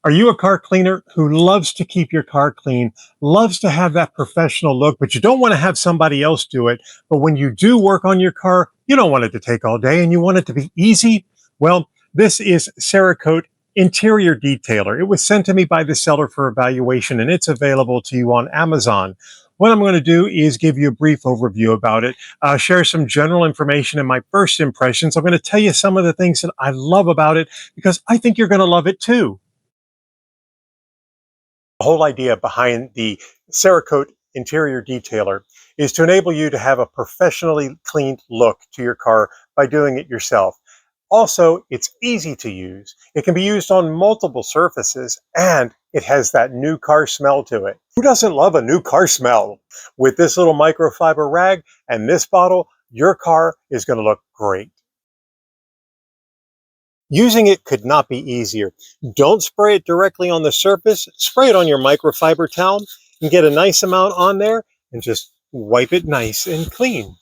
Are you a car cleaner who loves to keep your car clean, loves to have that professional look, but you don't want to have somebody else do it? But when you do work on your car, you don't want it to take all day and you want it to be easy? Well, this is Cerakote Interior Detailer. It was sent to me by the seller for evaluation and it's available to you on Amazon. What I'm going to do is give you a brief overview about it, share some general information and my first impressions. I'm going to tell you some of the things that I love about it because I think you're going to love it too. The whole idea behind the Cerakote Interior Detailer is to enable you to have a professionally cleaned look to your car by doing it yourself. Also, it's easy to use. It can be used on multiple surfaces and it has that new car smell to it. Who doesn't love a new car smell? With this little microfiber rag and this bottle, your car is going to look great. Using it could not be easier. Don't spray it directly on the surface. Spray it on your microfiber towel and get a nice amount on there and just wipe it nice and clean.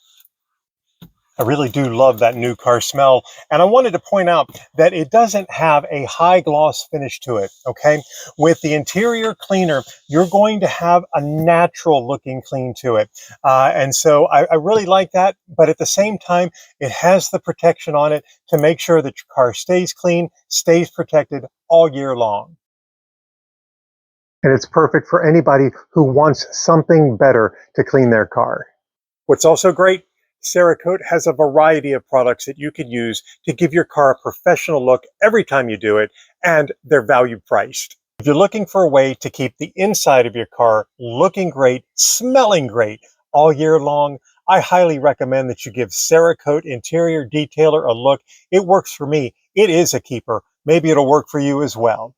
I really do love that new car smell. And I wanted to point out that it doesn't have a high gloss finish to it, okay? With the interior cleaner, you're going to have a natural looking clean to it. And so I really like that. But at the same time, it has the protection on it to make sure that your car stays clean, stays protected all year long. And it's perfect for anybody who wants something better to clean their car. What's also great, Cerakote has a variety of products that you could use to give your car a professional look every time you do it, and they're value priced. If you're looking for a way to keep the inside of your car looking great, smelling great all year long, I highly recommend that you give Cerakote Interior Detailer a look. It works for me. It is a keeper. Maybe it'll work for you as well.